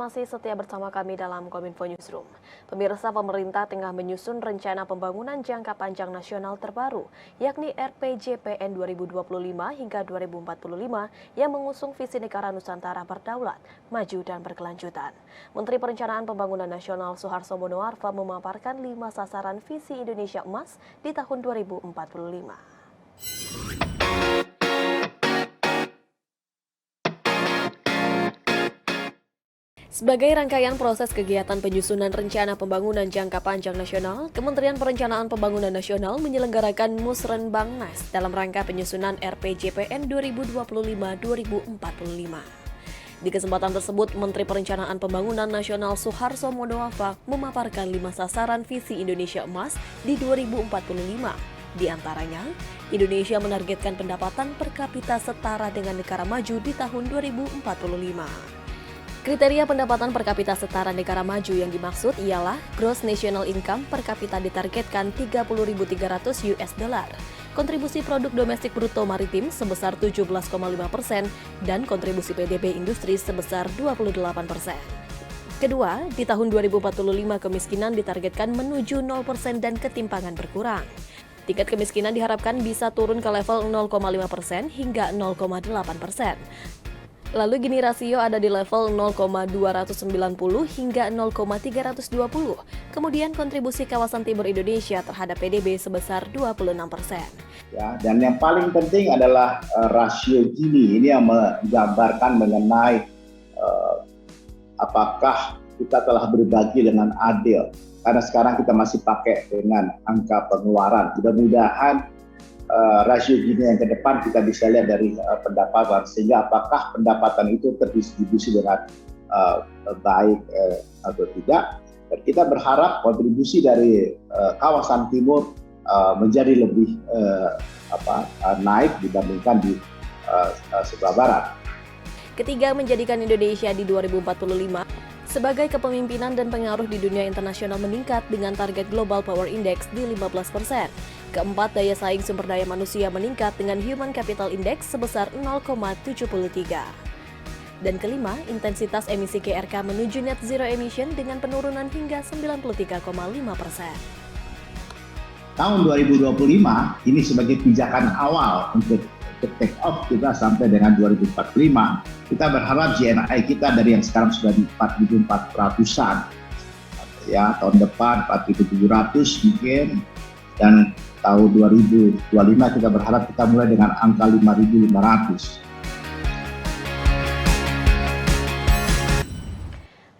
masih setia bersama kami dalam Kominfo Newsroom. Pemirsa, pemerintah tengah menyusun rencana pembangunan jangka panjang nasional terbaru, yakni RPJPN 2025 hingga 2045 yang mengusung visi negara Nusantara berdaulat, maju dan berkelanjutan. Menteri Perencanaan Pembangunan Nasional Suharto Monoarfa memaparkan 5 sasaran visi Indonesia Emas di tahun 2045. Sebagai rangkaian proses kegiatan penyusunan rencana pembangunan jangka panjang nasional, Kementerian Perencanaan Pembangunan Nasional menyelenggarakan Musrenbangnas dalam rangka penyusunan RPJPN 2025-2045. Di kesempatan tersebut, Menteri Perencanaan Pembangunan Nasional Suharto Monoarfa memaparkan 5 sasaran visi Indonesia Emas di 2045. Di antaranya, Indonesia menargetkan pendapatan per kapita setara dengan negara maju di tahun 2045. Kriteria pendapatan per kapita setara negara maju yang dimaksud ialah gross national income per kapita ditargetkan 30.300 US dollar, kontribusi produk domestik bruto maritim sebesar 17,5% dan kontribusi PDB industri sebesar 28%. Kedua, di tahun 2045 kemiskinan ditargetkan menuju 0% dan ketimpangan berkurang. Tingkat kemiskinan diharapkan bisa turun ke level 0,5% hingga 0,8%. Lalu gini rasio ada di level 0,290 hingga 0,320. Kemudian kontribusi kawasan timur Indonesia terhadap PDB sebesar 26%. Ya, dan yang paling penting adalah rasio Gini. Ini yang menggambarkan mengenai apakah kita telah berbagi dengan adil. Karena sekarang kita masih pakai dengan angka pengeluaran. Mudah-mudahan rasio Gini yang ke depan kita bisa lihat dari pendapatan, sehingga apakah pendapatan itu terdistribusi dengan baik atau tidak. Dan kita berharap kontribusi dari kawasan timur menjadi lebih naik dibandingkan di sebelah barat. Ketiga, menjadikan Indonesia di 2045 sebagai kepemimpinan dan pengaruh di dunia internasional meningkat dengan target Global Power Index di 15%. Keempat, daya saing sumber daya manusia meningkat dengan Human Capital Index sebesar 0,73. Dan kelima, intensitas emisi GRK menuju net zero emission dengan penurunan hingga 93,5%. Tahun 2025 ini sebagai pijakan awal untuk take off kita sampai dengan 2045. Kita berharap GNI kita dari yang sekarang sudah di 4.400-an. Ya, tahun depan 4.700 mungkin. Dan tahun 2025 kita berharap kita mulai dengan angka 5.500.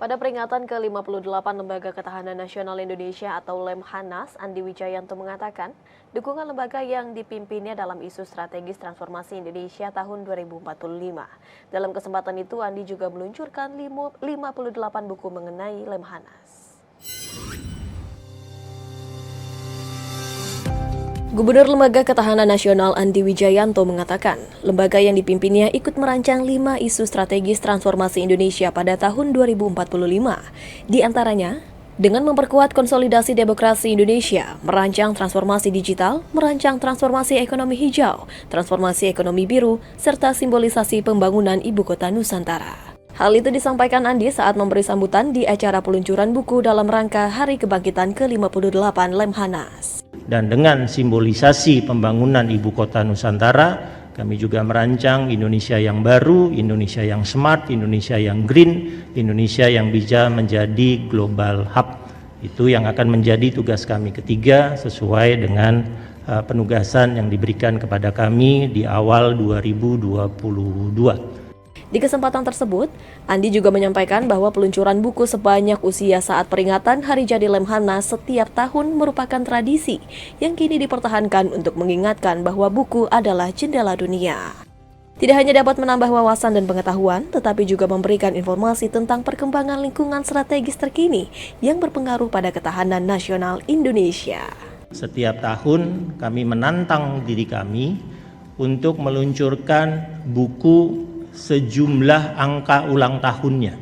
Pada peringatan ke-58 Lembaga Ketahanan Nasional Indonesia atau Lemhanas, Andi Wijayanto mengatakan, dukungan lembaga yang dipimpinnya dalam isu strategis transformasi Indonesia tahun 2045. Dalam kesempatan itu, Andi juga meluncurkan 58 buku mengenai Lemhanas. Gubernur Lembaga Ketahanan Nasional Andi Wijayanto mengatakan, lembaga yang dipimpinnya ikut merancang 5 isu strategis transformasi Indonesia pada tahun 2045. Di antaranya, dengan memperkuat konsolidasi demokrasi Indonesia, merancang transformasi digital, merancang transformasi ekonomi hijau, transformasi ekonomi biru, serta simbolisasi pembangunan Ibu Kota Nusantara. Hal itu disampaikan Andi saat memberi sambutan di acara peluncuran buku dalam rangka Hari Kebangkitan ke-58 Lemhanas. Dan dengan simbolisasi pembangunan Ibu Kota Nusantara, kami juga merancang Indonesia yang baru, Indonesia yang smart, Indonesia yang green, Indonesia yang bisa menjadi global hub. Itu yang akan menjadi tugas kami ketiga sesuai dengan penugasan yang diberikan kepada kami di awal 2022. Di kesempatan tersebut, Andi juga menyampaikan bahwa peluncuran buku sebanyak usia saat peringatan Hari Jadi Lemhanas setiap tahun merupakan tradisi yang kini dipertahankan untuk mengingatkan bahwa buku adalah jendela dunia. Tidak hanya dapat menambah wawasan dan pengetahuan, tetapi juga memberikan informasi tentang perkembangan lingkungan strategis terkini yang berpengaruh pada ketahanan nasional Indonesia. Setiap tahun kami menantang diri kami untuk meluncurkan buku sejumlah angka ulang tahunnya.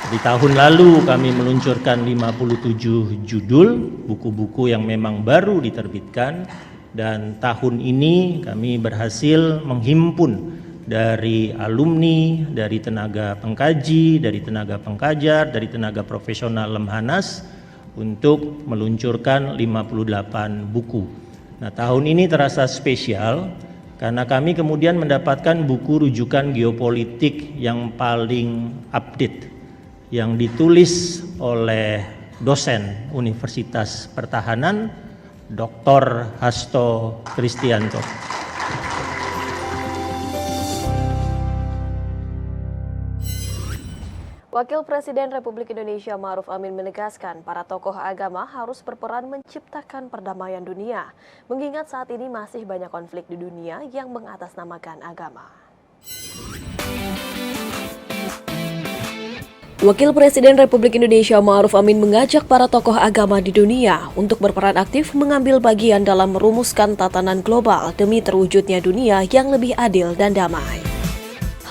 Di tahun lalu kami meluncurkan 57 judul buku-buku yang memang baru diterbitkan, dan tahun ini kami berhasil menghimpun dari alumni, dari tenaga pengkaji, dari tenaga pengkajar, dari tenaga profesional Lemhanas untuk meluncurkan 58 buku. Nah, tahun ini terasa spesial karena kami kemudian mendapatkan buku rujukan geopolitik yang paling update yang ditulis oleh dosen Universitas Pertahanan Dr. Hasto Kristianto. Wakil Presiden Republik Indonesia Ma'ruf Amin menegaskan para tokoh agama harus berperan menciptakan perdamaian dunia, mengingat saat ini masih banyak konflik di dunia yang mengatasnamakan agama. Wakil Presiden Republik Indonesia Ma'ruf Amin mengajak para tokoh agama di dunia untuk berperan aktif mengambil bagian dalam merumuskan tatanan global demi terwujudnya dunia yang lebih adil dan damai.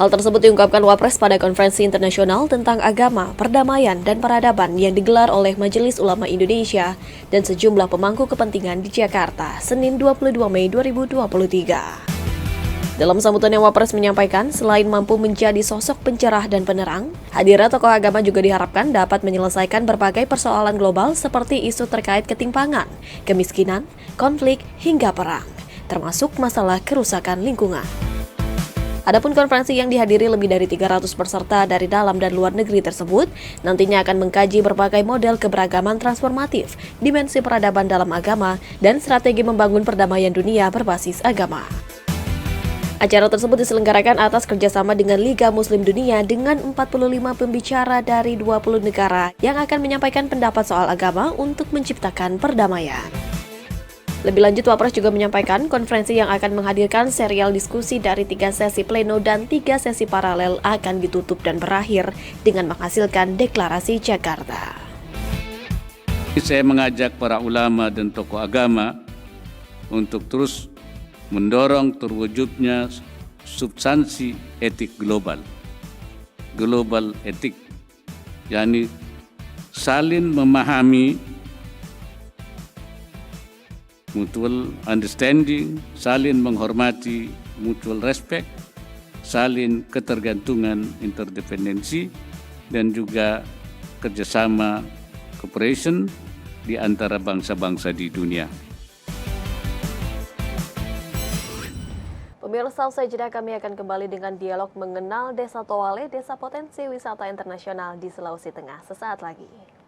Hal tersebut diungkapkan Wapres pada konferensi internasional tentang agama, perdamaian, dan peradaban yang digelar oleh Majelis Ulama Indonesia dan sejumlah pemangku kepentingan di Jakarta, Senin 22 Mei 2023. Dalam sambutannya, Wapres menyampaikan selain mampu menjadi sosok pencerah dan penerang, hadirnya tokoh agama juga diharapkan dapat menyelesaikan berbagai persoalan global seperti isu terkait ketimpangan, kemiskinan, konflik, hingga perang, termasuk masalah kerusakan lingkungan. Adapun konferensi yang dihadiri lebih dari 300 peserta dari dalam dan luar negeri tersebut nantinya akan mengkaji berbagai model keberagaman transformatif, dimensi peradaban dalam agama, dan strategi membangun perdamaian dunia berbasis agama. Acara tersebut diselenggarakan atas kerjasama dengan Liga Muslim Dunia dengan 45 pembicara dari 20 negara yang akan menyampaikan pendapat soal agama untuk menciptakan perdamaian. Lebih lanjut, Wapres juga menyampaikan konferensi yang akan menghadirkan serial diskusi dari 3 sesi pleno dan 3 sesi paralel akan ditutup dan berakhir dengan menghasilkan deklarasi Jakarta. Saya mengajak para ulama dan tokoh agama untuk terus mendorong terwujudnya substansi etik global. Global etik, yakni saling memahami, mutual understanding, saling menghormati, mutual respect, saling ketergantungan, interdependensi, dan juga kerjasama cooperation di antara bangsa-bangsa di dunia. Pemirsa, usai jeda kami akan kembali dengan dialog mengenal Desa Towale, desa potensi wisata internasional di Sulawesi Tengah. Sesaat lagi.